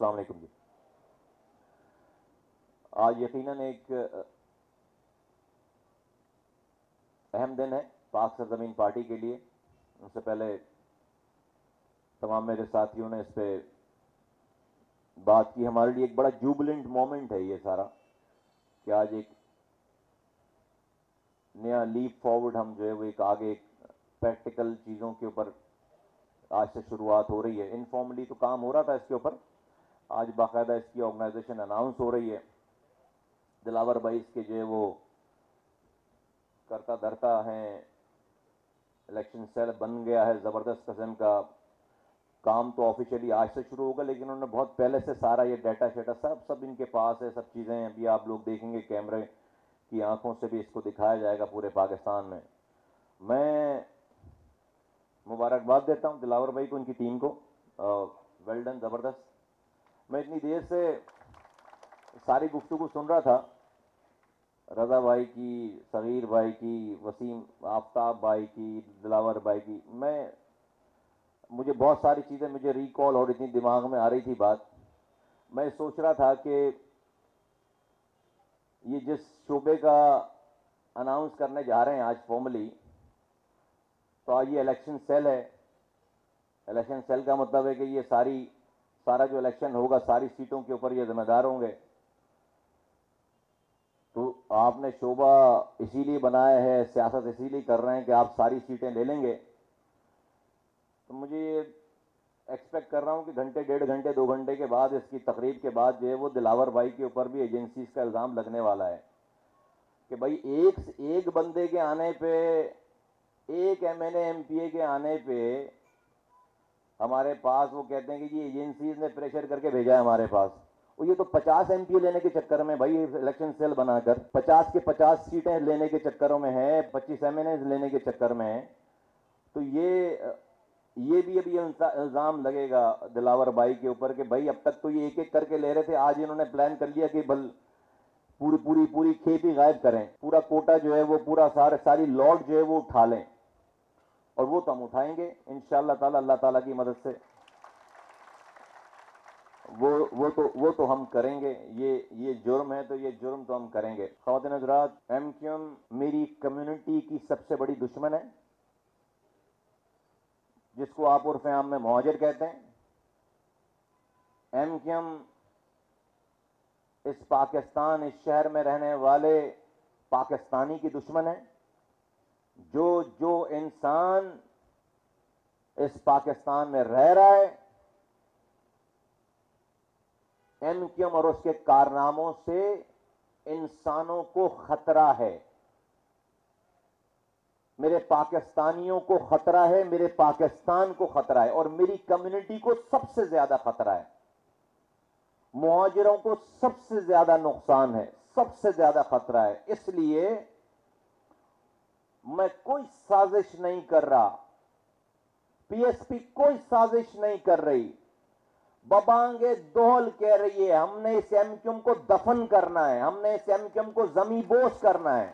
अस्सलाम वालेकुम जी। आज यकीनन एक अहम दिन है पाक सरजमीन पार्टी के लिए। उससे पहले तमाम मेरे साथियों ने इस पे बात की। हमारे लिए एक बड़ा जुबिलेंट मोमेंट है ये सारा कि आज एक नया लीप फॉरवर्ड हम जो है वो एक आगे एक प्रैक्टिकल चीज़ों के ऊपर आज से शुरुआत हो रही है। इनफॉर्मली तो काम हो रहा था इसके ऊपर, आज बाकायदा इसकी ऑर्गेनाइजेशन अनाउंस हो रही है। दिलावर भाई इसके जो है वो करता धरता हैं, इलेक्शन सेल बन गया है, ज़बरदस्त किस्म का काम तो ऑफिशियली आज से शुरू होगा, लेकिन उन्होंने बहुत पहले से सारा ये डाटा शेटा सब इनके पास है, सब चीज़ें अभी आप लोग देखेंगे कैमरे की आंखों से भी इसको दिखाया जाएगा पूरे पाकिस्तान में। मैं मुबारकबाद देता हूं दिलावर भाई को, उनकी टीम को, वेल डन, ज़बरदस्त। मैं इतनी देर से सारी गुफ्तगू सुन रहा था, रज़ा भाई की, सगीर भाई की, वसीम आफ्ताब भाई की, दिलावर भाई की। मुझे बहुत सारी चीज़ें मुझे रिकॉल और इतनी दिमाग में आ रही थी बात। मैं सोच रहा था कि ये जिस शोबे का अनाउंस करने जा रहे हैं आज फॉर्मली, तो आज ये इलेक्शन सेल है। इलेक्शन सेल का मतलब है कि ये सारा जो इलेक्शन होगा सारी सीटों के ऊपर ये जिम्मेदार होंगे। तो आपने शोबा इसीलिए बनाया है, सियासत इसीलिए कर रहे हैं कि आप सारी सीटें ले लेंगे। तो मुझे ये एक्सपेक्ट कर रहा हूँ कि घंटे, 1.5 घंटे, 2 घंटे के बाद, इसकी तकरीब के बाद जो है वो दिलावर भाई के ऊपर भी एजेंसीज का इल्ज़ाम लगने वाला है कि भाई एक बंदे के आने पे, एक एमएनए एमपीए के आने पे हमारे पास वो कहते हैं कि जी एजेंसीज ने प्रेशर करके भेजा है हमारे पास। और ये तो 50 एमपीए लेने के चक्कर में भाई इलेक्शन सेल बनाकर 50 के 50 सीटें लेने के चक्करों में है, 25 एमएनए लेने के चक्कर में है। तो ये भी अभी इल्ज़ाम लगेगा दिलावर भाई के ऊपर कि भाई अब तक तो ये एक एक करके ले रहे थे, आज इन्होंने प्लान कर लिया कि बल पूरी खेप ही गायब करें, पूरा कोटा जो है वो पूरा सारी लॉट जो है वो उठा लें। और वो तो हम उठाएंगे इंशाअल्लाह ताला, अल्लाह ताला की मदद से वो तो हम करेंगे। ये जुर्म है तो ये जुर्म तो हम करेंगे। ख़वातीन हज़रात, एमक्यूएम मेरी कम्युनिटी की सबसे बड़ी दुश्मन है, जिसको आप उर्फ़े आम में मुहाजिर कहते हैं। एमक्यूएम इस पाकिस्तान, इस शहर में रहने वाले पाकिस्तानी की दुश्मन है। जो इंसान इस पाकिस्तान में रह रहा है, एमक्यूएम और उसके कारनामों से इंसानों को खतरा है, मेरे पाकिस्तानियों को खतरा है, मेरे पाकिस्तान को खतरा है, और मेरी कम्युनिटी को सबसे ज्यादा खतरा है। मुहाजिरों को सबसे ज्यादा नुकसान है, सबसे ज्यादा खतरा है। इसलिए मैं कोई साजिश नहीं कर रहा, पीएसपी कोई साजिश नहीं कर रही। बबांगे दोहल कह रही है हमने इस एमक्यूएम को दफन करना है, हमने इस एमक्यूएम को जमीबोस करना है।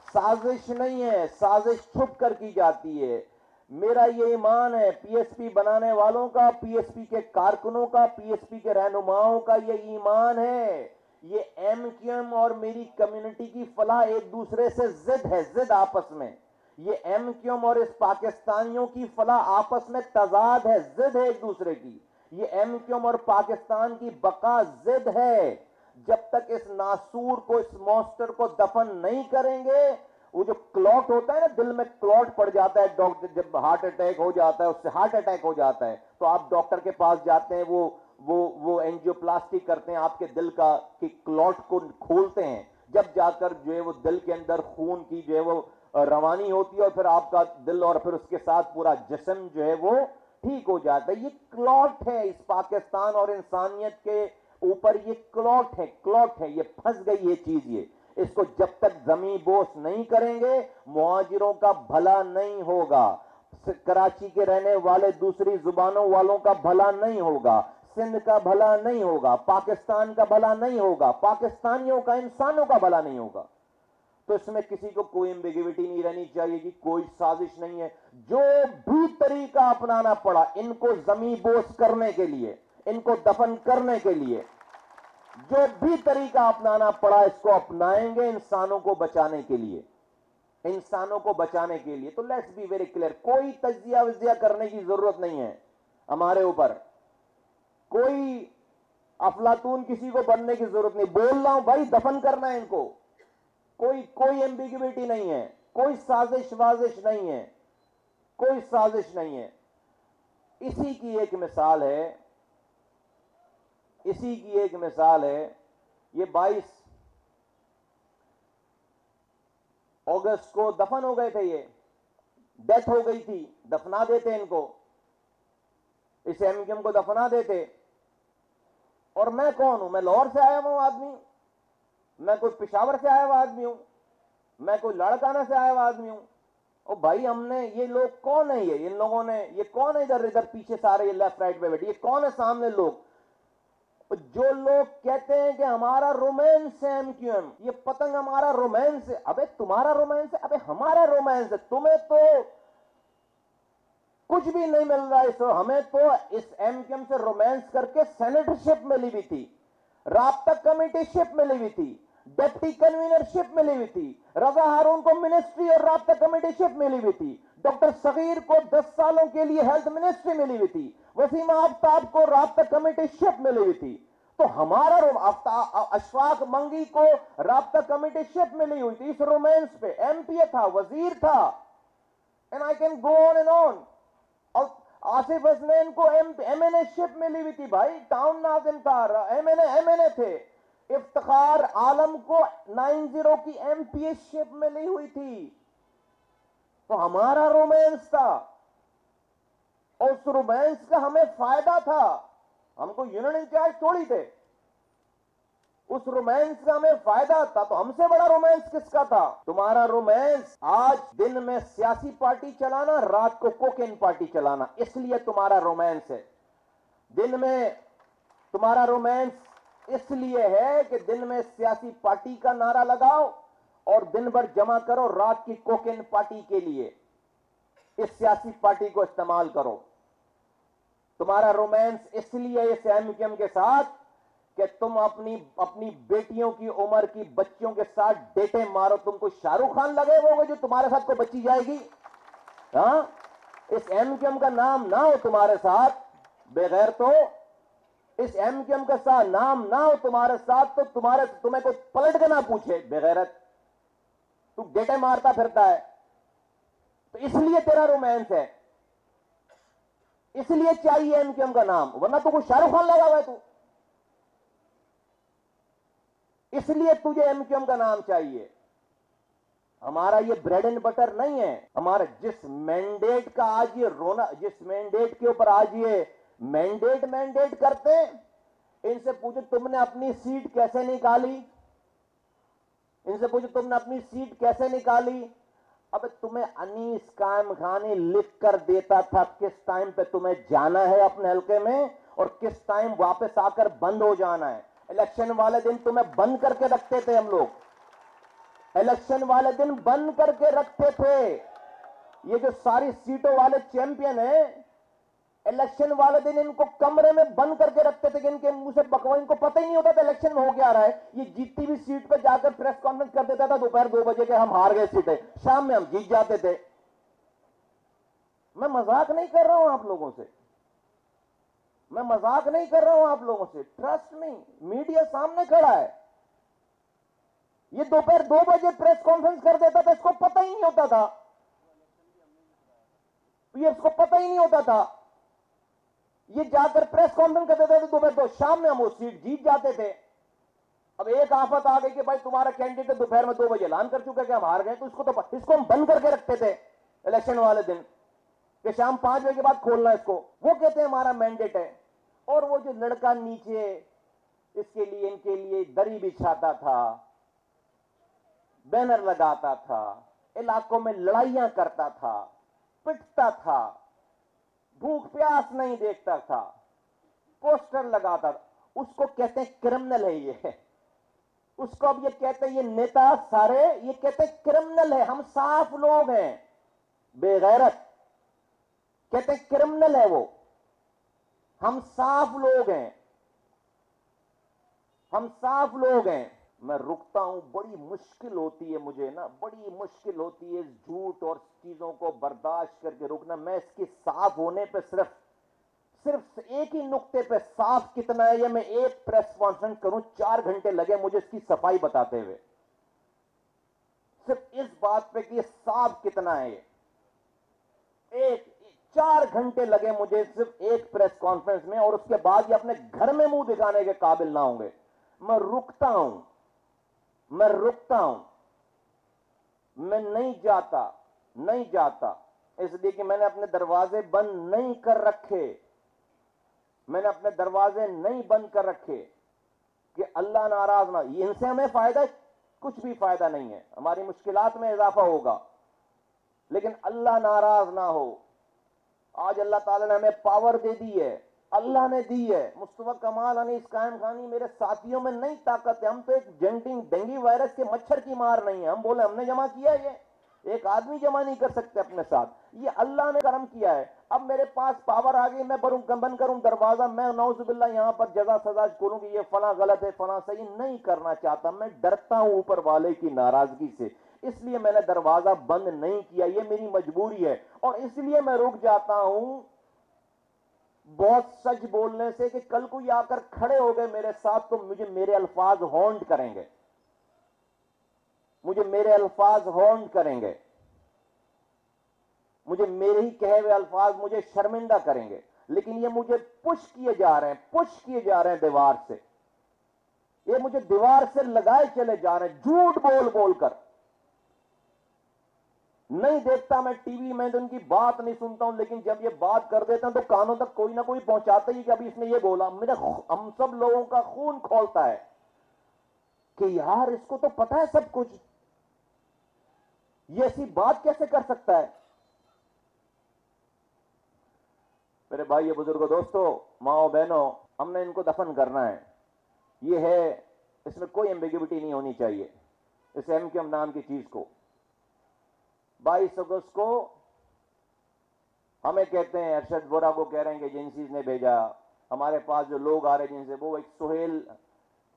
साजिश नहीं है, साजिश छुप कर की जाती है। मेरा ये ईमान है, पीएसपी बनाने वालों का, पीएसपी के कारकुनों का, पीएसपी के रहनुमाओं का ये ईमान है, ये एमक्यूएम और मेरी कम्युनिटी की फलाह एक दूसरे से जिद है, जिद आपस में। ये एमक्यूएम और इस पाकिस्तानियों की फलाह आपस में तजाद है, जिद है एक दूसरे की। ये एमक्यूएम और पाकिस्तान की बका जिद है। जब तक इस नासूर को, इस मॉन्स्टर को दफन नहीं करेंगे, वो जो क्लॉट होता है ना, दिल में क्लॉट पड़ जाता है, डॉक्टर जब हार्ट अटैक हो जाता है, उससे हार्ट अटैक हो जाता है, तो आप डॉक्टर के पास जाते हैं, वो एंजियोप्लास्टी करते हैं आपके दिल का, कि क्लॉट को खोलते हैं, जब जाकर जो है वो दिल के अंदर खून की जो है वो रवानी होती है, और फिर आपका दिल और फिर उसके साथ पूरा जिस्म जो है वो ठीक हो जाता है। ये क्लॉट है इस पाकिस्तान और इंसानियत के ऊपर, ये क्लॉट है, ये फंस गई ये चीज। ये इसको जब तक जमीबोस नहीं करेंगे, मुहाजिरों का भला नहीं होगा, कराची के रहने वाले दूसरी जुबानों वालों का भला नहीं होगा, सिंध का भला नहीं होगा, पाकिस्तान का भला नहीं होगा, पाकिस्तानियों का, इंसानों का भला नहीं होगा। तो इसमें किसी को कोई एम्बिग्विटी नहीं रहनी चाहिए कि कोई साजिश नहीं है। जो भी तरीका अपनाना पड़ा इनको जमीबोस करने के लिए, इनको दफन करने के लिए जो भी तरीका अपनाना पड़ा इसको अपनाएंगे इंसानों को बचाने के लिए, इंसानों को बचाने के लिए। तो लेट्स बी वेरी क्लियर, कोई तजिया वजिया करने की जरूरत नहीं है हमारे ऊपर, कोई अफलातून किसी को बनने की जरूरत नहीं। बोल रहा हूं भाई, दफन करना है इनको, कोई एम्बिग्युइटी नहीं है, कोई साजिश वाजिश नहीं है, कोई साजिश नहीं है। इसी की एक मिसाल है, इसी की एक मिसाल है, ये 22 अगस्त को दफन हो गए थे, ये डेथ हो गई थी, दफना देते इनको, इस एमक्यूएम को दफना देते। और मैं कौन हूं? मैं लाहौर से आया हुआ आदमी, मैं कोई पिशावर से आया हुआ आदमी हूं, मैं कोई लड़काना से आया हुआ आदमी हूं। ओ भाई, हमने, ये लोग कौन है? ये इन लोगों ने, ये कौन है इधर इधर पीछे सारे, ये लेफ्ट राइट पे बैठे, ये कौन है सामने लोग? जो लोग कहते हैं कि हमारा रोमांस है एमक्यूएम, ये पतंग हमारा रोमांस है। अबे तुम्हारा रोमांस है? अबे हमारा रोमांस है। तुम्हें तो कुछ भी नहीं मिल रहा है। हमें तो इस एमक्यूएम से रोमांस करके सेनेटरशिप मिली हुई थी, राब्ता कमेटीशिप मिली हुई थी, डिप्टी कन्वीनरशिप मिली हुई थी, रजा हारून को मिनिस्ट्री और राब्ता कमेटीशिप मिली हुई थी, डॉक्टर सगीर को 10 सालों के लिए हेल्थ मिनिस्ट्री मिली हुई थी, वसीमा आफ्ताब को राब्ता कमेटीशिप मिली हुई थी। तो हमारा अशफाक मंगी को राब्ता कमेटीशिप मिली हुई थी इस रोमांस पे। एमपीए था, वजीर था, and I can go on and on. और आसिफ हसनैन को एमएनए शिप मिली हुई थी भाई, टाउन नाजिम था, एमएनए थे। इफ्तिखार आलम को 90 की एमपीए शिप मिली हुई थी। तो हमारा रोमांस था, और उस रोमांस का हमें फायदा था। हमको यूनियन इंचार्ज थोड़ी थे, उस रोमांस का हमें फायदा था। तो हमसे बड़ा रोमांस किसका था? तुम्हारा रोमांस आज दिन में सियासी पार्टी चलाना, रात को कोकेन पार्टी चलाना, इसलिए तुम्हारा रोमांस है। दिन में तुम्हारा रोमांस इसलिए है कि दिन में सियासी पार्टी का नारा लगाओ और दिन भर जमा करो रात की कोकेन पार्टी के लिए, इस सियासी पार्टी को इस्तेमाल करो। तुम्हारा रोमांस इसलिए इस एमक्यूएम के साथ कि तुम अपनी बेटियों की उम्र की बच्चियों के साथ डेटे मारो। तुमको शाहरुख खान लगे होगे जो तुम्हारे साथ कोई बच्ची जाएगी? हाँ, इस एमक्यूएम का नाम ना हो तुम्हारे साथ, बेगैर तो इस एमक्यूएम का साथ नाम ना हो तुम्हारे साथ, तो तुम्हें कोई पलट के ना पूछे, बेगैरत तू डेटे मारता फिरता है। तो इसलिए तेरा रोमांस है, इसलिए चाहिए एमक्यूएम का नाम, वरना तो कोई शाहरुख खान लगा हुआ है तू, इसलिए तुझे एमक्यूएम का नाम चाहिए। हमारा ये ब्रेड एंड बटर नहीं है। हमारा जिस मैंडेट का आज ये रोना, जिस मैंडेट के ऊपर आज ये मैंडेट करते हैं, इनसे पूछो तुमने अपनी सीट कैसे निकाली, इनसे पूछो तुमने अपनी सीट कैसे निकाली। अब तुम्हें अनीस कायम खान लिख कर देता था किस टाइम पे तुम्हें जाना है अपने हल्के में और किस टाइम वापस आकर बंद हो जाना है। इलेक्शन वाले दिन तुम्हें बंद करके रखते थे हम लोग, इलेक्शन वाले दिन बंद करके रखते थे। ये जो सारी सीटों वाले चैंपियन हैं, इलेक्शन वाले दिन इनको कमरे में बंद करके रखते थे कि इनके मुंह से बकवास, इनको पता ही नहीं होता था इलेक्शन में हो क्या रहा है। ये जीतती भी सीट पे जाकर प्रेस कॉन्फ्रेंस कर देता था दोपहर 2 बजे के, हम हार गए सीटें, शाम में हम जीत जाते थे। मैं मजाक नहीं कर रहा हूं आप लोगों से, मैं मजाक नहीं कर रहा हूं आप लोगों से, ट्रस्ट मी, मीडिया सामने खड़ा है। ये दोपहर 2 बजे प्रेस कॉन्फ्रेंस कर देता था, इसको पता ही नहीं होता था, ये इसको पता ही नहीं होता था। ये जाकर प्रेस कॉन्फ्रेंस कर देते थे दोपहर 2, शाम में हम वो सीट जीत जाते थे। अब एक आफत आ गई कि भाई तुम्हारा कैंडिडेट दोपहर में 2 बजे ऐलान कर चुका है कि हम हार गए, तो इसको हम बंद करके रखते थे इलेक्शन वाले दिन कि शाम 5 बजे के बाद खोलना इसको। वो कहते हैं हमारा मैंडेट है। और वो जो लड़का नीचे इसके लिए, इनके लिए दरी बिछाता था, बैनर लगाता था, इलाकों में लड़ाइयां करता था, पिटता था, भूख प्यास नहीं देखता था, पोस्टर लगाता था, उसको कहते हैं क्रिमिनल है ये। उसको अब ये कहते हैं, ये नेता सारे ये कहते हैं क्रिमिनल है, हम साफ लोग हैं, बेगैरत कहते हैं क्रिमिनल है वो, हम साफ लोग हैं, हम साफ लोग हैं। मैं रुकता हूं, बड़ी मुश्किल होती है मुझे ना, बड़ी मुश्किल होती है इस झूठ और चीजों को बर्दाश्त करके रुकना। मैं इसके साफ होने पे सिर्फ एक ही नुक्ते पे साफ कितना है, ये मैं एक प्रेस कॉन्फ्रेंस करूं 4 घंटे लगे मुझे इसकी सफाई बताते हुए, सिर्फ इस बात पे कि ये साफ कितना है। ये 4 घंटे लगे मुझे सिर्फ एक प्रेस कॉन्फ्रेंस में, और उसके बाद ये अपने घर में मुंह दिखाने के काबिल ना होंगे। मैं रुकता हूं, मैं रुकता हूं, मैं नहीं जाता इसलिए कि मैंने अपने दरवाजे बंद नहीं कर रखे, मैंने अपने दरवाजे नहीं बंद कर रखे कि अल्लाह नाराज ना। इनसे हमें फायदा, कुछ भी फायदा नहीं है, हमारी मुश्किलात में इजाफा होगा, लेकिन अल्लाह नाराज ना हो। आज अल्लाह ताला ने हमें पावर दे दी है, अल्लाह ने दी है। मुस्तफा कमाल अनीस कायम खानी मेरे साथियों में नहीं ताकत है, हम तो एक डेंगू वायरस के मच्छर की मार नहीं है। हम बोले हमने जमा किया, ये एक आदमी जमा नहीं कर सकते अपने साथ, ये अल्लाह ने करम किया है। अब मेरे पास पावर आ गई, मैं बंद करूं दरवाजा, मैं नौजुबिल्लाह यहां पर जजा सजा करूं कि ये फला गलत है फला सही, नहीं करना चाहता। मैं डरता हूं ऊपर वाले की नाराजगी से, इसलिए मैंने दरवाजा बंद नहीं किया, ये मेरी मजबूरी है। और इसलिए मैं रुक जाता हूं बहुत सच बोलने से कि कल को ये आकर खड़े हो गए मेरे साथ तो मुझे मेरे अल्फाज हॉन्ट करेंगे, मुझे मेरे अल्फाज हॉन्ट करेंगे, मुझे मेरे ही कहे हुए अल्फाज मुझे शर्मिंदा करेंगे। लेकिन ये मुझे पुश किए जा रहे हैं दीवार से, ये मुझे दीवार से लगाए चले जा रहे हैं झूठ बोल बोलकर। नहीं देखता मैं टीवी में तो उनकी बात नहीं सुनता हूं, लेकिन जब ये बात कर देते हैं तो कानों तक कोई ना कोई पहुंचाता ही कि अभी इसने ये बोला। हम सब लोगों का खून खौलता है कि यार इसको तो पता है सब कुछ, ये ऐसी बात कैसे कर सकता है। मेरे भाई ये बुजुर्गों दोस्तों माओ बहनों, हमने इनको दफन करना है, ये है, इसमें कोई एम्बिग्युइटी नहीं होनी चाहिए इस एमक्यूएम नाम की चीज को। 22 अगस्त को हमें कहते हैं, अरशद बोरा को कह रहे हैं कि एजेंसीज ने भेजा, हमारे पास जो लोग आ रहे हैं जिनसे, वो एक सोहेल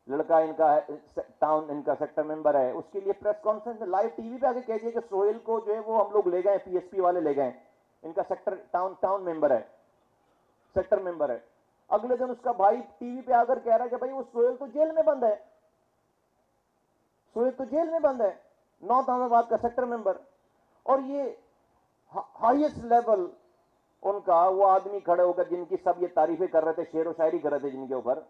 लड़का इनका टाउन, इनका सेक्टर मेंबर है, उसके लिए प्रेस कॉन्फ्रेंस में लाइव टीवी पे आके कह दिया कि सोहेल को जो है वो हम लोग ले गए, पीएसपी वाले ले गए, इनका सेक्टर टाउन मेंबर है, सेक्टर मेंबर है। अगले दिन उसका भाई टीवी पे आकर कह रहा है कि भाई वो सोहेल तो जेल में बंद है, सोहेल तो जेल में बंद है, नॉर्थ अहमदाबाद का सेक्टर मेंबर। और ये हाईएस्ट लेवल उनका वो आदमी खड़े होकर जिनकी सब ये तारीफें कर रहे थे, शेर व शायरी कर रहे थे जिनके ऊपर,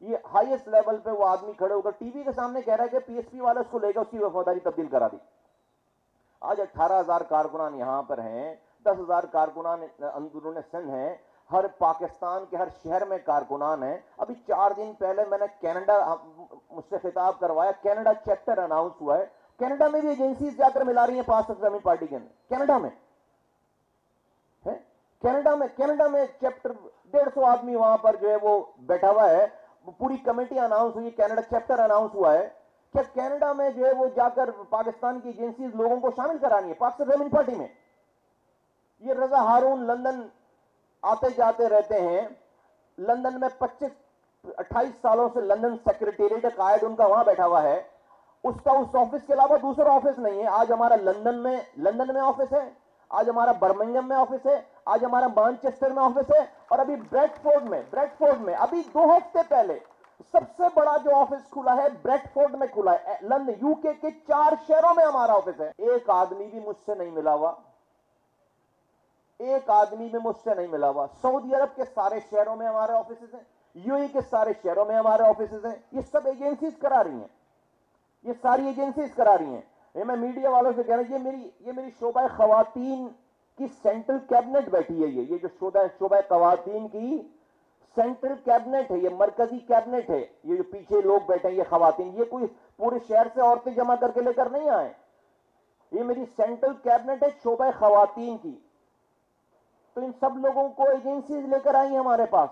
ये हाईएस्ट लेवल पे वो आदमी खड़े होकर टीवी के सामने कह रहा है कि पीएसपी वाले उसको लेकर उसकी वफादारी तब्दील करा दी। आज 18,000 कारकुनान यहां पर हैं, 10,000 कारकुनान अंदरूनी सिंध हैं, हर पाकिस्तान के हर शहर में कारकुनान हैं। अभी 4 दिन पहले मैंने कनाडा, मुझसे खिताब करवाया, कनाडा चैप्टर अनाउंस हुआ है, कनाडा में भी एजेंसीज जाकर मिला रही हैं पास जमीन पार्टी के अंदर, कनाडा में है, कनाडा में चैप्टर 150 आदमी वहां पर जो है वो बैठा हुआ है, पूरी कमेटी अनाउंस हुई, कनाडा चैप्टर अनाउंस हुआ है कि कनाडा में जो है वो जाकर पाकिस्तान की एजेंसीज लोगों को शामिल करानी है पाक जमीन पार्टी में। ये रजा हारून लंदन आते जाते रहते हैं, लंदन में 25-28 सालों से लंदन सेक्रेटेरिएट कायद उनका वहां बैठा हुआ है, उसका उस ऑफिस के अलावा दूसरा ऑफिस नहीं है। आज हमारा लंदन में ऑफिस है, आज हमारा बर्मिंघम में ऑफिस है, आज हमारा मैनचेस्टर में ऑफिस है, और अभी ब्रेडफोर्ड में अभी 2 हफ्ते पहले सबसे बड़ा जो ऑफिस खुला है ब्रेडफोर्ड में खुला है। लंदन यूके के 4 शहरों में हमारा ऑफिस है। एक आदमी भी मुझसे नहीं मिला हुआ, एक आदमी भी मुझसे नहीं मिला हुआ। सऊदी अरब के सारे शहरों में हमारे ऑफिस हैं, यूएई के सारे शहरों में हमारे ऑफिस हैं। ये सब एजेंसीज करा रही हैं, ये सारी एजेंसीज करा रही हैं। ये मैं मीडिया वालों से कह रहा हूं, ये मेरी शोबा खवातीन की सेंट्रल कैबिनेट बैठी है, ये जो शोबा खवातीन की सेंट्रल कैबिनेट है, ये मरकजी कैबिनेट है। ये जो पीछे लोग बैठे हैं ये खवातीन, ये कोई पूरे शहर से औरतें जमा करके लेकर नहीं आए, ये मेरी सेंट्रल कैबिनेट है शोबा खवातीन की। तो इन सब लोगों को एजेंसीज लेकर आई हमारे पास,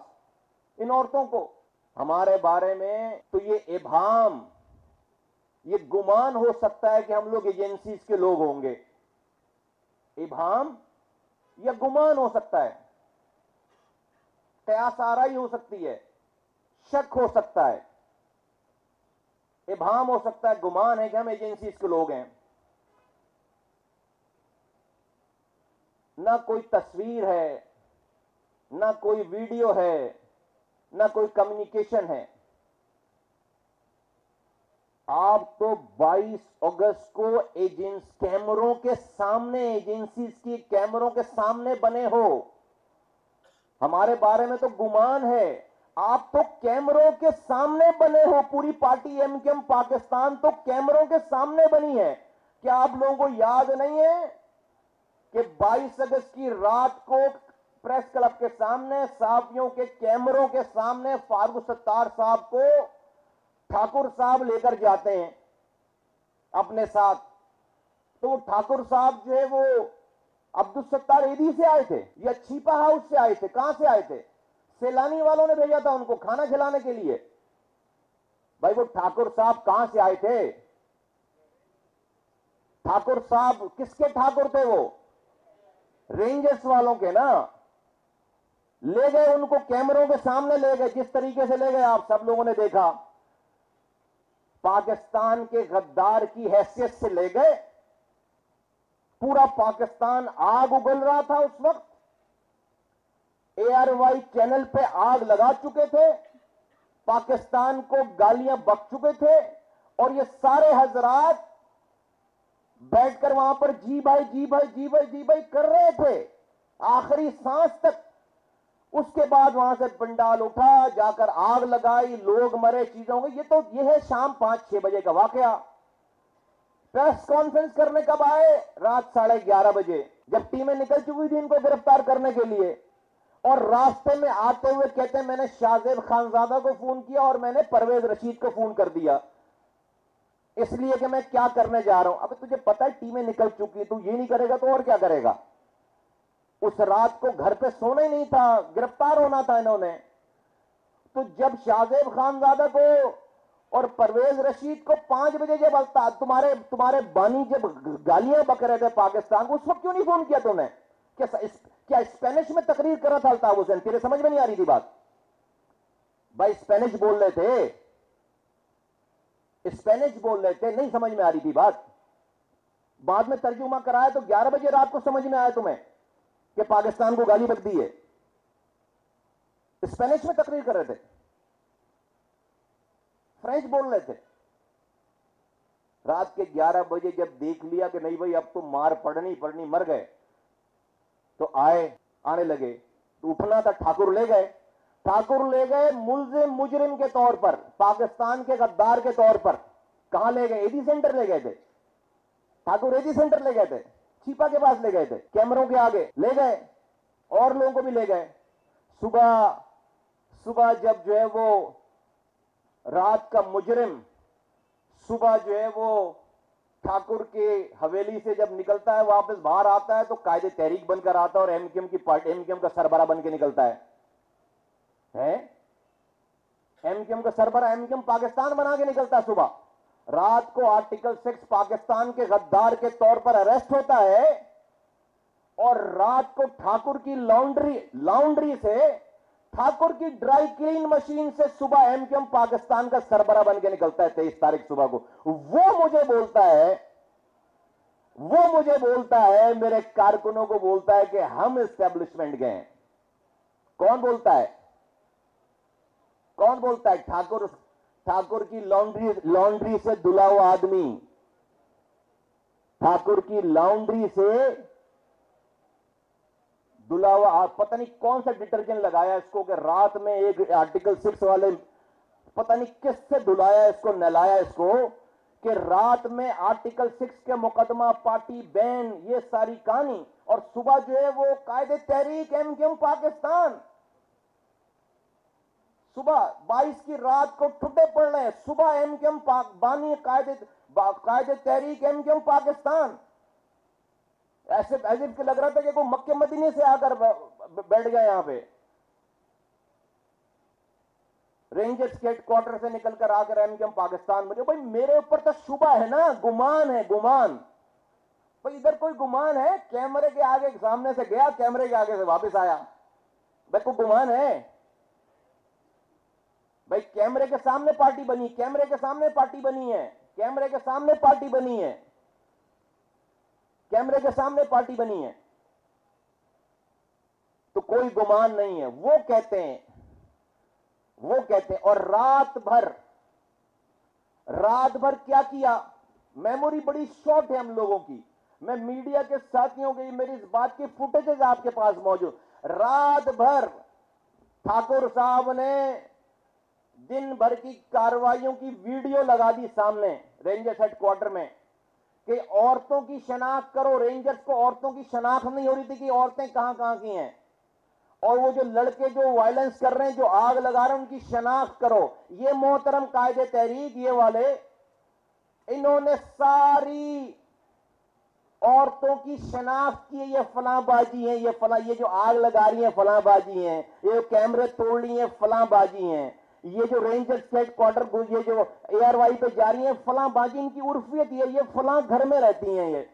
इन औरतों को हमारे बारे में। तो ये इबाम, ये गुमान हो सकता है कि हम लोग एजेंसीज के लोग होंगे, इबाम या गुमान हो सकता है। कयास आराई हो सकती है, शक हो सकता है, इबाम हो सकता है, गुमान है कि हम एजेंसीज के लोग हैं। ना कोई तस्वीर है, ना कोई वीडियो है, ना कोई कम्युनिकेशन है। आप तो 22 अगस्त को कैमरों के सामने, एजेंसीज की कैमरों के सामने बने हो। हमारे बारे में तो गुमान है, आप तो कैमरों के सामने बने हो। पूरी पार्टी एमकेएम पाकिस्तान तो कैमरों के सामने बनी है। क्या आप लोगों को याद नहीं है कि 22 अगस्त की रात को प्रेस क्लब के सामने, साफियों के कैमरों के सामने फारूक सत्तार साहब को ठाकुर साहब लेकर जाते हैं अपने साथ। तो वो ठाकुर साहब जो है वो अब्दुल सत्तार ईदी से आए थे या छीपा हाउस से आए थे? कहां से आए थे? सैलानी वालों ने भेजा था उनको खाना खिलाने के लिए। भाई वो ठाकुर साहब कहां से आए थे? ठाकुर साहब किसके ठाकुर थे? वो रेंजर्स वालों के ना। ले गए उनको, कैमरों के सामने ले गए, जिस तरीके से ले गए आप सब लोगों ने देखा। पाकिस्तान के गद्दार की हैसियत से ले गए। पूरा पाकिस्तान आग उगल रहा था उस वक्त। ARY चैनल पे आग लगा चुके थे, पाकिस्तान को गालियां बक चुके थे, और ये सारे हजरात बैठकर वहां पर जी भाई जी भाई जी भाई जी भाई कर रहे थे आखिरी सांस तक। उसके बाद वहां से पंडाल उठा, जाकर आग लगाई, लोग मरे, चीजें हो गई। ये है शाम 5-6 बजे का वाकया। प्रेस कॉन्फ्रेंस करने कब आए? रात 11:30 बजे, जब टीमें निकल चुकी थी इनको गिरफ्तार करने के लिए। और रास्ते में आते हुए कहते हैं मैंने शाहजेब खानजादा को फोन किया और मैंने परवेज रशीद को फोन कर दिया, इसलिए कि मैं क्या करने जा रहा हूं। अब तुझे पता है टीमें निकल चुकी, तू ये नहीं करेगा तो और क्या करेगा? उस रात को घर पे सोना ही नहीं था, गिरफ्तार होना था इन्होंने। तो जब शाहजेब खानजादा को और परवेज रशीद को 5 बजे जब तुम्हारे बानी जब गालियां बक रहे थे पाकिस्तान को, उस वक्त क्यों नहीं फोन किया तुमने? क्या स्पेनिश में तकरीर कर रहा था अल्ताफ हुसैन? तेरे समझ में नहीं आ रही थी बात? भाई स्पेनिश बोल रहे थे, स्पेनिश बोल रहे थे, नहीं समझ में आ रही थी बात। बाद में तर्जुमा कराया तो 11 बजे रात को समझ में आया तुम्हें कि पाकिस्तान को गाली बक दी है। स्पेनिश में तकरीर कर रहे थे, फ्रेंच बोल रहे थे। रात के 11 बजे जब देख लिया कि नहीं भाई अब तो मार पड़नी, मर गए, तो आने लगे। तो उठना था, ठाकुर ले गए मुजरिम के तौर पर, पाकिस्तान के गद्दार के तौर पर। कहां ले गए? एडी सेंटर ले गए थे ठाकुर, एडी सेंटर ले गए थे, छीपा के पास ले गए थे, कैमरों के आगे ले गए, और लोगों को भी ले गए। सुबह जब जो है वो रात का मुजरिम सुबह जो है वो ठाकुर के हवेली से जब निकलता है, वापस बाहर आता है, तो कायदे तहरीक बनकर आता है और एमकेएम की पार्टी, एमकेएम का सरबराह बन के निकलता है। एमकेएम का सरबराह एमकेएम पाकिस्तान बना के निकलता है। सुबह रात को आर्टिकल 6 पाकिस्तान के गद्दार के तौर पर अरेस्ट होता है, और रात को ठाकुर की लॉन्ड्री से, ठाकुर की ड्राई क्लीन मशीन से सुबह एमकेएम पाकिस्तान का सरबराह बन के निकलता है 23 तारीख सुबह को। वो मुझे बोलता है, मेरे कारकुनों को बोलता है कि हम एस्टेब्लिशमेंट गए। कौन बोलता है? ठाकुर की लॉन्ड्री से धुला हुआ आदमी, ठाकुर की लॉन्ड्री से धुला हुआ, पता नहीं कौन सा डिटर्जेंट लगाया इसको कि रात में एक आर्टिकल 6 वाले, पता नहीं किससे धुलाया इसको, नहलाया इसको, कि रात में आर्टिकल 6 के मुकदमा, पार्टी बैन, ये सारी कहानी, और सुबह जो है वो कायदे तहरीक एमकेएम पाकिस्तान। सुबह 22 की रात को ठुड्डे पड़ रहे हैं, सुबह एमकेएम बानी कायदे तहरीक एमकेएम पाकिस्तान। ऐसे लग रहा था कि कोई मक्के मदीने से आकर बैठ गया यहां पे। रेंजर्स के हेडक्वार्टर से निकलकर आकर एमकेएम पाकिस्तान में। भाई मेरे ऊपर तो शुबा है ना, गुमान है, गुमान। भाई इधर कोई गुमान है? कैमरे के आगे सामने से गया, कैमरे के आगे से वापस आया, भाई कोई गुमान है? भाई कैमरे के सामने पार्टी बनी, कैमरे के सामने पार्टी बनी है, कैमरे के सामने पार्टी बनी है, कैमरे के सामने पार्टी बनी है, तो कोई गुमान नहीं है। वो कहते हैं और रात भर क्या किया, मेमोरी बड़ी शॉर्ट है हम लोगों की, मैं मीडिया के साथियों की मेरी इस बात की फुटेजेस आपके पास मौजूद। रात भर ठाकुर साहब ने दिन भर की कार्रवाइयों की वीडियो लगा दी सामने रेंजर्स हेडक्वार्टर में कि औरतों की शनाख्त करो। रेंजर्स को औरतों की शनाख्त नहीं हो रही थी कि औरतें कहां कहां की हैं, और वो जो लड़के जो वायलेंस कर रहे हैं, जो आग लगा रहे हैं, उनकी शनाख्त करो। ये मोहतरम कायदे तहरीक ये वाले, इन्होंने सारी औरतों की शनाख्त की, ये फलाबाजी है, ये जो आग लगा रही है फलाबाजी है, ये कैमरे तोड़ रही है फलाबाजी है, ये जो रेंजर्स हेडक्वार्टर ये जो एआरवाई पे जा रही है फलाबाजी, इनकी उर्फियत ये फला घर में रहती हैं। ये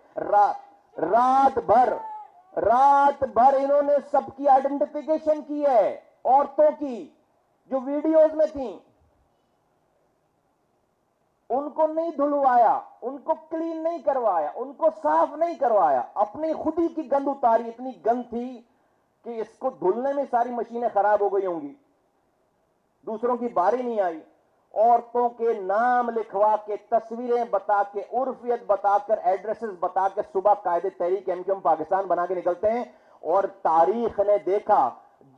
रात भर इन्होंने सबकी आइडेंटिफिकेशन की है, औरतों की जो वीडियोज में थी, उनको नहीं धुलवाया, उनको क्लीन नहीं करवाया, उनको साफ नहीं करवाया, अपनी खुद ही की गंद उतारी। इतनी गंद थी कि इसको धुलने में सारी मशीनें खराब हो गई होंगी, दूसरों की बारी नहीं आई। औरतों के नाम लिखवा के, तस्वीरें बता के, उर्फियत बताकर, एड्रेसेस बता के सुबह कायदे तहरीक एमक्यूएम पाकिस्तान बना के निकलते हैं। और तारीख ने देखा,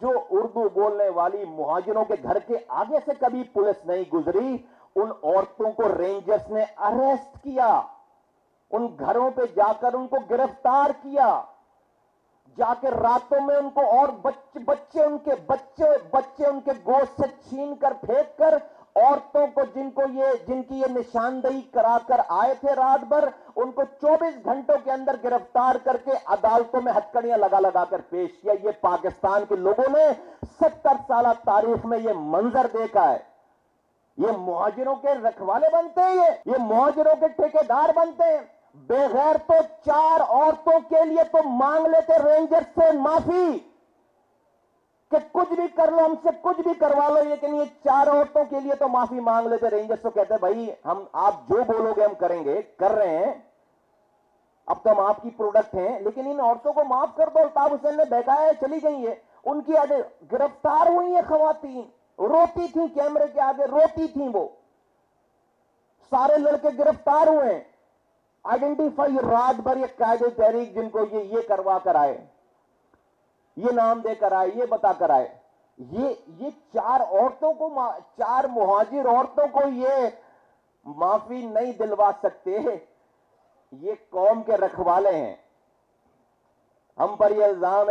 जो उर्दू बोलने वाली मुहाजिरों के घर के आगे से कभी पुलिस नहीं गुजरी, उन औरतों को रेंजर्स ने अरेस्ट किया, उन घरों पे जाकर उनको गिरफ्तार किया, जाकर रातों में उनको, और बच्चे उनके गोश्त से छीन कर फेंक कर, औरतों को जिनकी ये निशानदेही कराकर आए थे रात भर, उनको 24 घंटों के अंदर गिरफ्तार करके अदालतों में हथकड़ियां लगा कर पेश किया। ये पाकिस्तान के लोगों ने 70 साल तारीख में ये मंजर देखा है। ये मुहाजिरों के रखवाले बनते हैं, ये मुहाजिरों के ठेकेदार बनते हैं। बगैर तो 4 औरतों के लिए तो मांग लेते रेंजर्स से माफी कि कुछ भी कर लो, हमसे कुछ भी करवा लो, लेकिन ये 4 औरतों के लिए तो माफी मांग लेते रेंजर्स। तो कहते भाई हम, आप जो बोलोगे हम करेंगे, कर रहे हैं, अब तो हम आपकी प्रोडक्ट हैं, लेकिन इन औरतों को माफ कर दो। अल्ताफ हुसैन ने बहकाया है, चली गई है, उनकी गिरफ्तार हुई है खवातीन, रोती थी कैमरे के आगे, रोती थी वो। सारे लड़के गिरफ्तार हुए, आइडेंटिफाई रात भर ये कायदे तहरीक जिनको ये करवा कर आए, ये नाम देकर आए, ये बताकर आए, ये 4 औरतों को, 4 मुहाजिर औरतों को ये माफी नहीं दिलवा सकते। ये कौम के रखवाले हैं। हम पर ये इल्जाम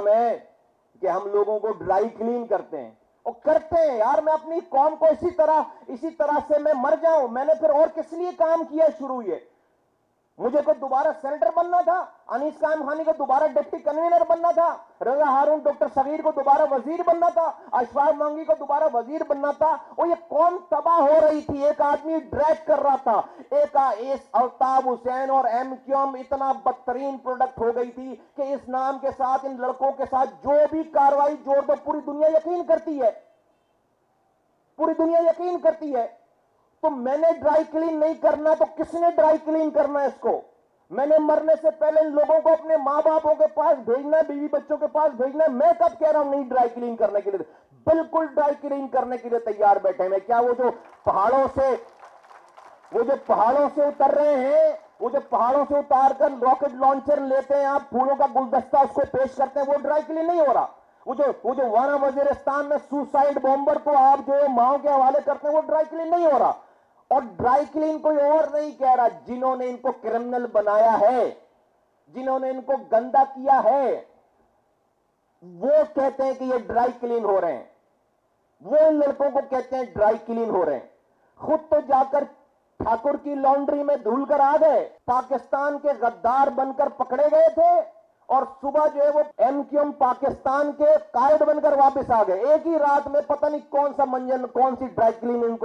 है कि हम लोगों को ड्राई क्लीन करते हैं, और करते हैं यार। मैं अपनी कौम को इसी तरह से मैं मर जाऊं, मैंने फिर और किस लिए काम किया शुरू? ये मुझे को दोबारा सेनेटर बनना था, अनीस कायम खानी को दोबारा डिप्टी कन्वीनर बनना था, रजा हारून डॉक्टर सगीर को दोबारा वजीर बनना था, अशफाक मांगी को दोबारा वजीर बनना था। और ये कौम तबाह हो रही थी, एक आदमी ड्रैग कर रहा था, इस अल्ताफ हुसैन और एमक्यूएम इतना बदतरीन प्रोडक्ट हो गई थी कि इस नाम के साथ, इन लड़कों के साथ जो भी कार्रवाई जोड़ दो, पूरी दुनिया यकीन करती है, पूरी दुनिया यकीन करती है। तो मैंने ड्राई क्लीन नहीं करना, तो किसने ड्राई क्लीन करना है इसको? मैंने मरने से पहले इन लोगों को अपने मां बापों के पास भेजना है, बीवी बच्चों के पास भेजना है। मैं कब कह रहा हूं नहीं ड्राई क्लीन करने के लिए? बिल्कुल ड्राई क्लीन करने के लिए तैयार बैठे हैं। क्या वो जो पहाड़ों से उतर रहे हैं, वो जो पहाड़ों से उतार कर रॉकेट लॉन्चर लेते हैं, आप फूलों का गुलदस्ता उसको पेश करते हैं, वो ड्राई क्लीन नहीं हो रहा। वो जो वाना वजीरिस्तान में सुसाइड बॉम्बर को आप जो माओ के हवाले करते हैं, वो ड्राई क्लीन नहीं हो रहा। और ड्राई क्लीन कोई और नहीं कह रहा, जिन्होंने इनको क्रिमिनल बनाया है, जिन्होंने इनको गंदा किया है, वो कहते हैं कि ये ड्राई क्लीन हो रहे हैं। वो इन लड़कों को कहते हैं ड्राई क्लीन हो रहे हैं। खुद तो जाकर ठाकुर की लॉन्ड्री में धुल कर आ गए, पाकिस्तान के गद्दार बनकर पकड़े गए थे, और सुबह जो है वो एमक्यूएम पाकिस्तान के कायद बनकर वापस आ गए। एक ही रात में पता नहीं कौन सा मंजन, कौन सी ड्राई क्लीन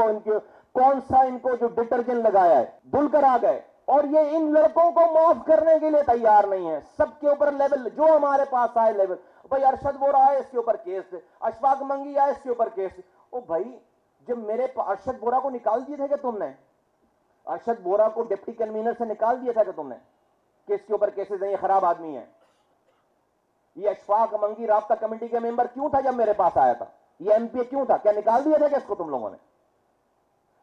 कौन सा इनको जो डिटर्जेंट लगाया है, धुल कर आ गए। और ये इन लड़कों को माफ करने के लिए तैयार नहीं है। सबके ऊपर लेवल जो हमारे पास आए लेवल, भाई अरशद बोरा आए इसके ऊपर केस, अशफाक मंगी आए इसके ऊपर केस। ओ भाई, जब मेरे अरशद बोरा को निकाल दिए थे क्या तुमने? अरशद बोरा को डिप्टी कन्वीनर से निकाल दिया था क्या तुमने? केस के ऊपर केसेस हैं, ये खराब आदमी है। ये अशफाक मंगी राब्ता कमेटी के मेंबर क्यों था जब मेरे पास आया था? ये एमपी क्यों था? क्या निकाल दिया था क्या इसको तुम लोगों ने?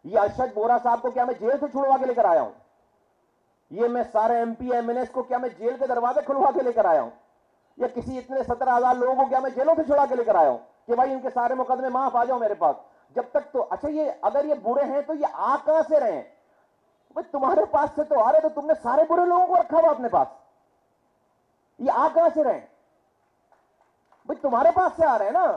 ये अरशद बोरा साहब को क्या मैं जेल से छुड़वा के लेकर आया हूं? ये मैं सारे एमपी एमएनएस को क्या मैं जेल के दरवाजे खुलवा के लेकर आया हूं? या किसी इतने 17,000 लोगों को क्या मैं जेलों से छुड़ा के लेकर आया हूं कि भाई इनके सारे मुकदमे माफ, आ जाओ मेरे पास? जब तक तो अच्छा, ये अगर ये बुरे हैं तो ये आ कहां से रहे? भाई तुम्हारे पास से तो आ रहे, तो तुमने सारे बुरे लोगों को रखा हुआ अपने पास, ये आ कहां से रहे? भाई तुम्हारे पास से आ रहे हैं ना,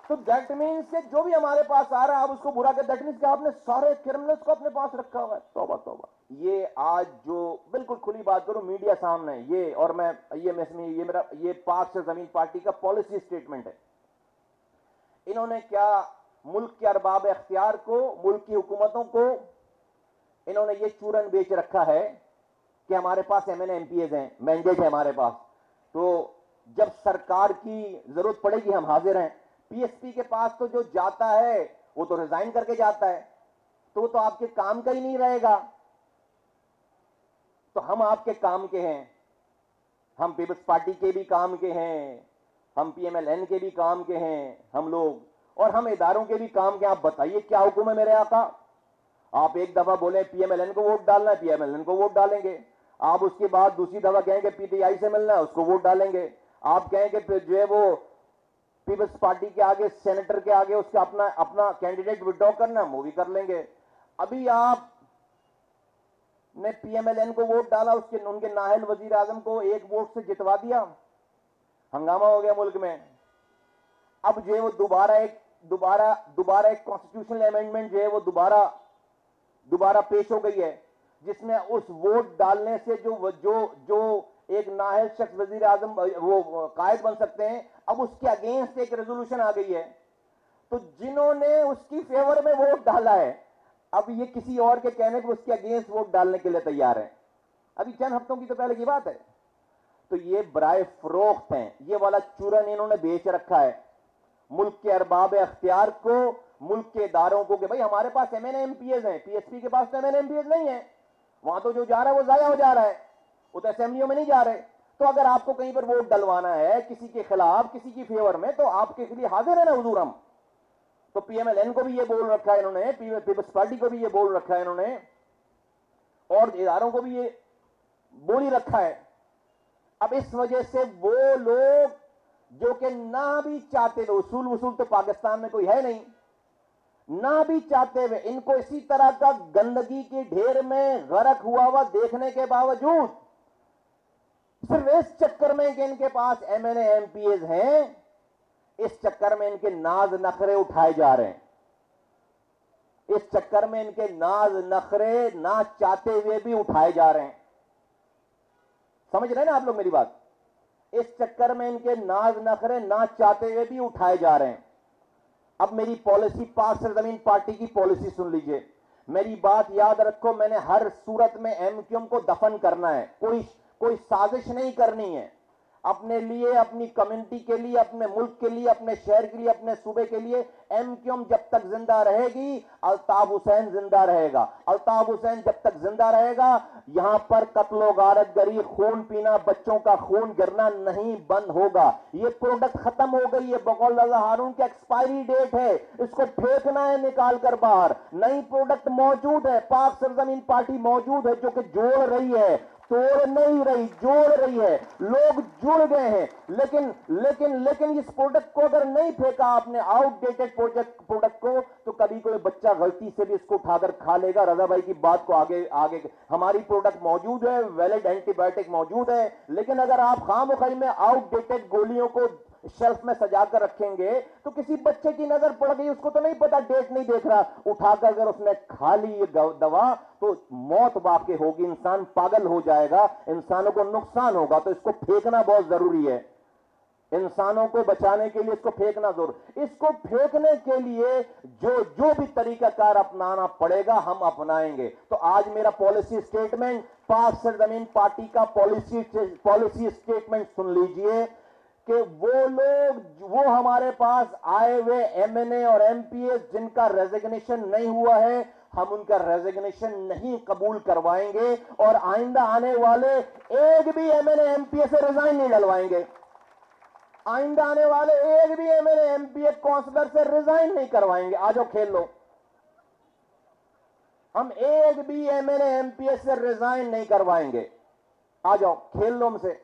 तो दैट मीन्स कि जो भी हमारे पास आ रहा है आप उसको बुरा कर, दैट मीन्स कि आपने सारे क्रिमिनल्स को अपने पास रखा हुआ है। तौबा तौबा। ये आज जो बिल्कुल खुली बात करूं मीडिया सामने, ये और मैं ये मेरा ये पाक से जमीन पार्टी का पॉलिसी स्टेटमेंट है। इन्होंने क्या मुल्क के अरबाब इख्तियार को, मुल्क की हुकूमतों को इन्होंने ये चूरन बेच रखा है कि हमारे पास एमएनए एमपीएस हैं, मैंडेट है हमारे पास, तो जब सरकार की जरूरत पड़ेगी हम हाजिर हैं। पीएसपी के पास तो जो जाता है वो तो रिजाइन करके जाता है, तो वो तो आपके काम का ही नहीं रहेगा। तो हम आपके काम के हैं, हम पीपल्स पार्टी के भी काम के हैं, हम पीएमएलएन के भी काम के हैं हम लोग, और हम इदारों के भी काम के। आप बताइए क्या हुक्म है मेरे आका? आप एक दफा बोले पीएमएलएन को वोट डालना है, पीएमएलएन को वोट डालेंगे। आप उसके बाद दूसरी दफा कहेंगे पीटीआई से मिलना है, उसको वोट डालेंगे। आप कहेंगे जो है वो पीपल्स पार्टी के आगे, सेनेटर के आगे उसका अपना कैंडिडेट विड्रॉ करना, वो भी कर लेंगे। अभी आप ने पीएमएलएन को वोट डाला, उनके नाहल वजीर आजम को एक वोट से जितवा दिया, हंगामा हो गया मुल्क में। अब जो है वो दोबारा एक कॉन्स्टिट्यूशनल अमेंडमेंट जो है वो दोबारा पेश हो गई है, जिसमें उस वोट डालने से जो एक नाहल शख्स वजीर आजम वो कायद बन सकते हैं, अब उसके अगेंस्ट एक रेजोल्यूशन आ गई है। तो जिन्होंने उसकी फेवर में वोट डाला है, अब ये किसी और के कहने पर उसके अगेंस्ट वोट डालने के लिए तैयार है। अभी चंद हफ्तों की तो पहले की बात है। तो ये बराए फरोख्त हैं, ये वाला चूरन इन्होंने बेच रखा है मुल्क के अरबाब अख्तियार को, मुल्क के इदारों को, कि भाई हमारे पास एमएनए एमपीएस हैं, पीएसपी के पास तो एमएनए एमपीएस नहीं है, वहां तो जो जा रहा है वो जाया हो जा रहा है, वो तो असेंबलियों में नहीं जा रहे। तो अगर आपको कहीं पर वोट डलवाना है किसी के खिलाफ, किसी की फेवर में, तो आपके लिए हाजिर है ना हुजूर हम। तो पीएमएलएन को भी ये बोल रखा है इन्होंने, पीपल्स पार्टी को भी ये बोल रखा है इन्होंने, और इदारों को भी ये बोल ही रखा है। अब इस वजह से वो लोग जो कि ना भी चाहते हुए, उसूल वसूल तो पाकिस्तान में कोई है नहीं, ना भी चाहते हुए इनको इसी तरह का गंदगी के ढेर में गरक हुआ देखने के बावजूद, सिर्फ इस चक्कर में कि इनके पास एमएनए एमपीएस हैं, इस चक्कर में इनके नाज नखरे उठाए जा रहे हैं। इस चक्कर में इनके नाज नखरे ना चाहते हुए भी उठाए जा रहे हैं। समझ रहे हैं ना आप लोग मेरी बात? इस चक्कर में इनके नाज नखरे ना चाहते हुए भी उठाए जा रहे हैं। अब मेरी पॉलिसी, पाक सर जमीन पार्टी की पॉलिसी सुन लीजिए, मेरी बात याद रखो। मैंने हर सूरत में एमक्यूएम को दफन करना है, कोई साजिश नहीं करनी है। अपने लिए, अपनी कम्युनिटी के लिए, अपने मुल्क के लिए, अपने शहर के लिए, अपने सूबे के लिए एमक्यूएम जब तक जिंदा रहेगी, अल्ताफ हुसैन जिंदा रहेगा। अल्ताफ हुसैन जब तक जिंदा रहेगा, यहां पर कत्लो गारत गरी, खून पीना, बच्चों का खून गिरना नहीं बंद होगा। ये प्रोडक्ट खत्म हो गई है, बकौल रजा हारून की एक्सपायरी डेट है, इसको फेंकना है निकाल कर बाहर। नई प्रोडक्ट मौजूद है, पाक सरजमीन पार्टी मौजूद है, जो कि जोड़ रही है, तोड़ नहीं रही, जोड़ रही है। लोग जुड़ गए हैं, लेकिन इस प्रोडक्ट को अगर नहीं फेंका आपने, आउटडेटेड प्रोडक्ट को, तो कभी कोई बच्चा गलती से भी इसको उठाकर खा लेगा। रजा भाई की बात को आगे हमारी प्रोडक्ट मौजूद है, वैलिड एंटीबायोटिक मौजूद है, लेकिन अगर आप खामोखाई में आउटडेटेड गोलियों को शेल्फ में सजाकर रखेंगे, तो किसी बच्चे की नजर पड़ गई, उसको तो नहीं पता, डेट नहीं देख रहा, उठाकर अगर उसने खा ली ये दवा, तो मौत वाकई होगी, इंसान पागल हो जाएगा, इंसानों को नुकसान होगा। तो इसको फेंकना बहुत जरूरी है, इंसानों को बचाने के लिए इसको फेंकना जरूर। इसको फेंकने के लिए जो भी तरीकाकार अपनाना पड़ेगा हम अपनाएंगे। तो आज मेरा पॉलिसी स्टेटमेंट, पाक सरजमीन पार्टी का पॉलिसी स्टेटमेंट सुन लीजिए कि वो हमारे पास आए हुए एमएनए और एमपीएस जिनका रेजिग्नेशन नहीं हुआ है, हम उनका रेजिग्नेशन नहीं कबूल करवाएंगे और आइंदा आने वाले एक भी एमएनए एमपीएस से रिजाइन नहीं डलवाएंगे। आइंदा आने वाले एक भी एमएनए एमपीएस काउंसलर से रिजाइन नहीं करवाएंगे। आ जाओ खेल लो। हम एक भी एमएनए एमपीएस से रिजाइन नहीं करवाएंगे। आ जाओ खेल लो हमसे।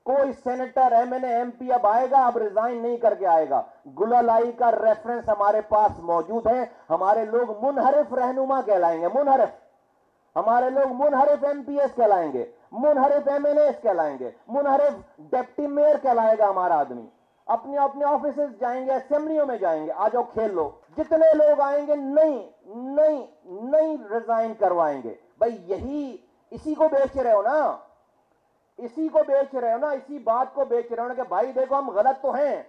कोई सेनेटर एमएनए एमपी अब आएगा, अब रिजाइन नहीं करके आएगा। गुलालाई का रेफरेंस हमारे पास मौजूद है। हमारे लोग मुनहरिफ रहनुमा कहलाएंगे, मुनहरिफ। हमारे लोग मुनहरिफ एमपीएस कहलाएंगे, मुनहरिफ एमएनएस कहलाएंगे, मुनहरिफ डिप्टी मेयर कहलाएगा हमारा आदमी। अपने अपने ऑफिस जाएंगे, असेंबलियों में जाएंगे। आ जाओ खेल लो। जितने लोग आएंगे नहीं रिजाइन करवाएंगे। भाई इसी को बेच रहे हो ना, इसी को बेच रहे हो ना, इसी बात को बेच रहे हो ना कि भाई देखो हम गलत तो हैं,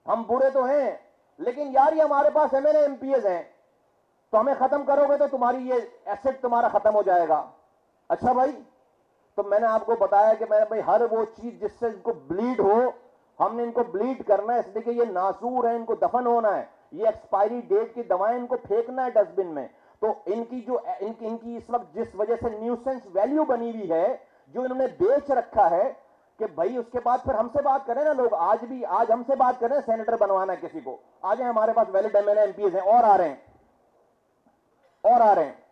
हम बुरे तो हैं, लेकिन यार ये हमारे पास एमएनए एमपीएस हैं, तो हमें खत्म करोगे तो तुम्हारी ये एसेट तुम्हारा खत्म हो जाएगा। अच्छा भाई, तो मैंने आपको बताया कि मैंने भाई हर वो चीज जिससे इनको ब्लीड हो, हमने इनको ब्लीड करना है, इसलिए कि ये नासूर है, इनको दफन होना है। ये एक्सपायरी डेट की दवाएं इनको फेंकना है डस्टबिन में। तो इनकी जो इनकी इस वक्त जिस वजह से न्यूसेंस वैल्यू बनी हुई है, जो इन्होंने बेच रखा है, कि भाई उसके बाद फिर हमसे बात करें ना लोग। आज हमसे बात करें, सेनेटर बनवाना है किसी को, आ जाए, हमारे पास वैलिड एमएनए एमपीएस हैं और आ रहे हैं, और आ रहे हैं।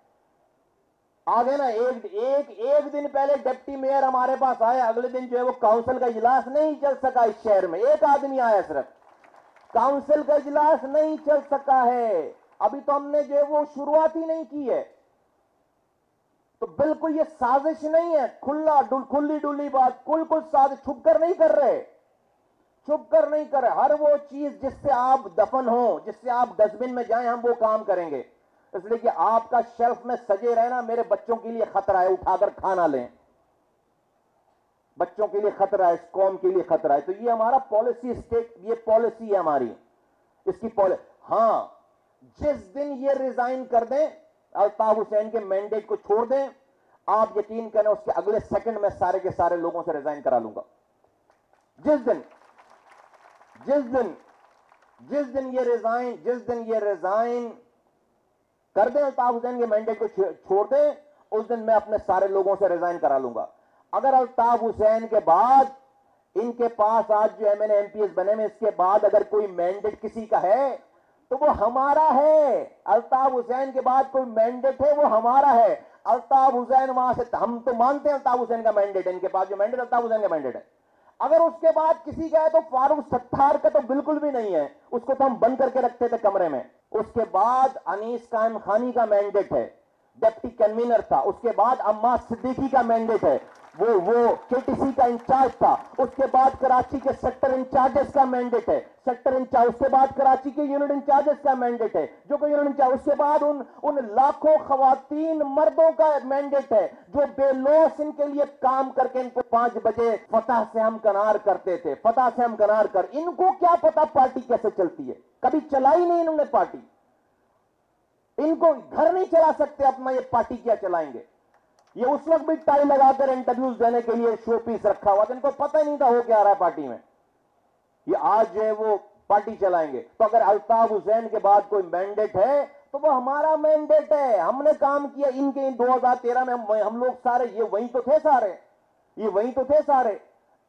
आ गए ना। एक दिन पहले डिप्टी मेयर हमारे पास आया, अगले दिन जो है वो काउंसिल का इजलास नहीं चल सका इस शहर में। एक आदमी आया सिर्फ, काउंसिल का इजलास नहीं चल सका है। अभी तो हमने जो है वो शुरुआत ही नहीं की है। तो बिल्कुल ये साजिश नहीं है, खुली डुली बात, कुल साजिश। छुप कर नहीं कर रहे, छुप कर नहीं कर रहे। हर वो चीज जिससे आप दफन हो, जिससे आप डस्टबिन में जाएं, हम वो काम करेंगे। इसलिए कि आपका शेल्फ में सजे रहना मेरे बच्चों के लिए खतरा है, उठाकर खाना लें। बच्चों के लिए खतरा है, इस कौम के लिए खतरा है। तो ये हमारा पॉलिसी स्टेट, ये पॉलिसी है हमारी, इसकी पॉलिसी। हां, जिस दिन ये रिजाइन कर दें, अल्ताफ हुसैन के मैंडेट को छोड़ दें, आप यकीन करें उसके अगले सेकंड में सारे के सारे लोगों से रिजाइन करा लूंगा। जिस दिन ये रिजाइन कर दें, अल्ताफ हुसैन के मैंडेट को छोड़ दें, उस दिन मैं अपने सारे लोगों से रिजाइन करा लूंगा। अगर अल्ताफ हुसैन के बाद इनके पास आज जो एमएनए एमपीएस बने में, इसके बाद अगर कोई मैंडेट किसी का है तो वो हमारा है। अल्ताफ हुसैन के बाद कोई मैंडेट है वो हमारा है। अल्ताफ हुसैन वहां से, हम तो मानते हैं अल्ताफ हुसैन का मैंडेट है, इनके पास जो मैंडेट अल्ताफ हुसैन का मैंडेट है। अगर उसके बाद किसी का है तो फारूक सत्तार का तो बिल्कुल भी नहीं है, उसको तो हम बंद करके रखते थे कमरे में। उसके बाद अनीस कायम खानी का मैंडेट है, डिप्टी कन्वीनर था। उसके बाद अम्मा सिद्दीकी का मैंडेट है, वो केटीसी का इंचार्ज था। उसके बाद कराची के सेक्टर इंचार्जेस का मैंडेट है, सेक्टर इंचार्ज। उसके बाद कराची के यूनिट इंचार्जेस का मैंडेट है, जो कोई यूनिट इंचार्ज। उसके बाद उन लाखों खवातीन मर्दों का मैंडेट है जो बेलौस इनके लिए काम करके इनको 5 बजे फतह से हम कनार करते थे, फतह से हम कनार कर। इनको क्या पता पार्टी कैसे चलती है, कभी चलाई नहीं इन्होंने पार्टी। इनको घर नहीं चला सकते अपना, ये पार्टी क्या चलाएंगे। ये उस वक्त भी टाई लगाकर इंटरव्यूज देने के लिए शो पीस रखा हुआ था, इनको पता ही नहीं था हो क्या आ रहा है पार्टी में। ये आज जो है वो पार्टी चलाएंगे। तो अगर अल्ताफ हुसैन के बाद कोई मैंडेट है तो वो हमारा मैंडेट है, हमने काम किया। इनके 2013 में हम लोग सारे ये वहीं तो थे सारे, ये वहीं तो थे सारे।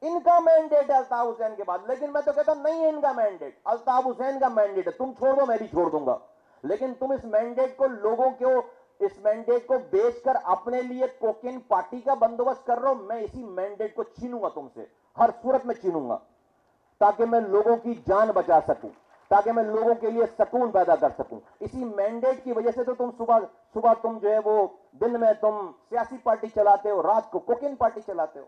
इनका मैंडेट है अल्ताफ हुसैन के बाद। लेकिन मैं तो कहता हूं नहीं है इनका मैंडेट, अल्ताफ हुसैन का मैंडेट है। तुम छोड़ दो, मैं भी छोड़ दूंगा, लेकिन तुम इस मैंडेट को, लोगों को इस मैंडेट को बेचकर अपने लिए कोकेन पार्टी का बंदोबस्त कर रहे हो। मैं इसी मैंडेट को छीनूंगा तुमसे, हर सूरत में छीनूंगा, ताकि मैं लोगों की जान बचा सकूं, ताकि मैं लोगों के लिए सुकून पैदा कर सकूं। इसी मैंडेट की वजह से तो तुम सुबह तुम जो है वो दिन में तुम सियासी पार्टी चलाते हो, रात को कोकेन पार्टी चलाते हो,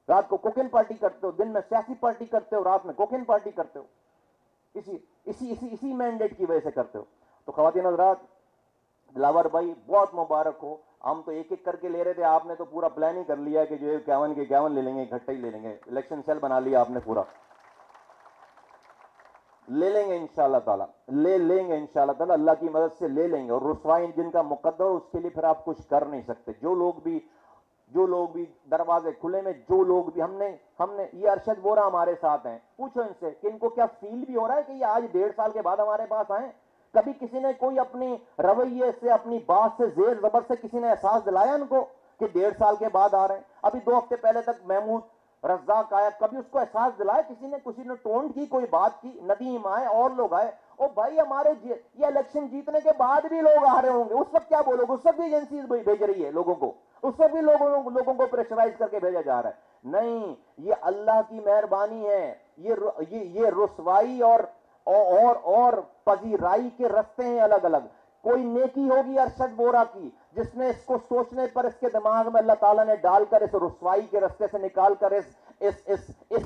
रात को कोकेन पार्टी करते हो, दिन में सियासी पार्टी करते हो, रात में कोकेन पार्टी करते हो। इसी मैंडेट की वजह से करते हो। तो ख्वातीन हज़रात, दिलावर भाई बहुत मुबारक हो। हम तो एक एक करके ले रहे थे, आपने तो पूरा प्लान ही कर लिया कि जो है 51 के 51 ले लेंगे, इकट्ठे ही ले लेंगे। इलेक्शन सेल बना लिया आपने पूरा। ले लेंगे इंशाल्लाह ताला, ले लेंगे इंशाल्लाह ताला, अल्लाह की मदद से ले लेंगे। और रुसवाई जिनका मुकद्दर, उसके लिए फिर आप कुछ कर नहीं सकते। जो लोग भी जो लोग भी दरवाजे खुले में, जो लोग भी हमने ये अरशद वोरा हमारे साथ हैं, पूछो इनसे कि इनको क्या फील भी हो रहा है कि ये आज 1.5 साल के बाद हमारे पास आए? कभी किसी ने कोई अपनी रवैये से, अपनी बात से, जेर जबर से किसी ने एहसास दिलाया उनको कि 1.5 साल के बाद आ रहे हैं? अभी 2 हफ्ते पहले तक महमूद रज्जाक आया, कभी उसको एहसास दिलाया किसी ने टोन की, कोई बात की? नदीम आए और लोग आए। ओ भाई, हमारे ये इलेक्शन जीतने के बाद भी लोग आ रहे होंगे, उस वक्त क्या बोलोगे? उस वक्त भी एजेंसी भेज रही है लोगों को, उस वक्त भी लोगों को प्रेशराइज करके भेजा जा रहा है। नहीं, ये अल्लाह की मेहरबानी है। ये रुसवाई और पजीराई के रास्ते हैं अलग अलग। कोई नेकी होगी अरशद वोरा की, जिसने इसको सोचने पर इसके दिमाग में अल्लाह ताला ने डालकर इस रुसवाई के रास्ते से निकालकर इस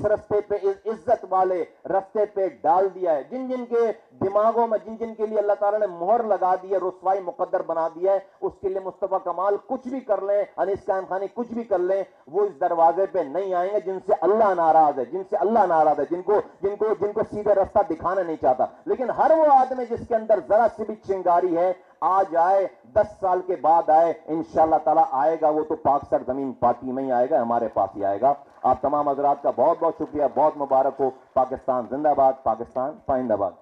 रास्ते पे, इस इज्जत वाले रास्ते पे डाल दिया है। जिन जिन के दिमागों में, जिन जिन के लिए अल्लाह ताला ने मोहर लगा दी है, रुसवाई मुकद्दर बना दिया है, उसके लिए मुस्तफा कमाल कुछ भी कर लें, अनीस कायम खानी कुछ भी कर लें, वो इस दरवाजे पे नहीं आएंगे जिनसे अल्लाह नाराज है, जिनको सीधे रास्ता दिखाना नहीं चाहता। लेकिन हर वो आदमी जिसके अंदर जरा सी भी चिंगारी है, आज आए, 10 साल के बाद आए, इंशाअल्लाह ताला आएगा, वो तो पाक सर जमीन पार्टी में ही आएगा, हमारे पास ही आएगा। आप तमाम हजरात का बहुत बहुत शुक्रिया, बहुत मुबारक हो। पाकिस्तान जिंदाबाद, पाकिस्तान पाइंदाबाद।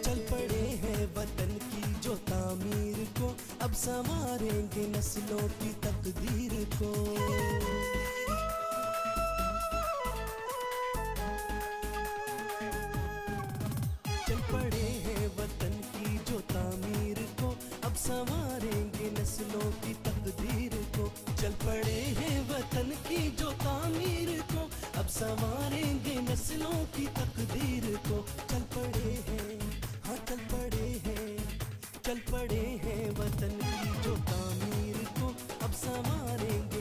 चल पड़े हैं वतन की जो तामीर को, अब संवारेंगे नस्लों की तकदीर को। चल पड़े हैं वतन की जो तामीर को, अब संवारेंगे नस्लों की तकदीर को। चल पड़े हैं वतन की जो तामीर को, अब संवारेंगे नस्लों की तकदीर को। चल पड़े हैं, हाँ चल पड़े हैं, चल पड़े हैं वतन की जो तामीर को, अब संवारेंगे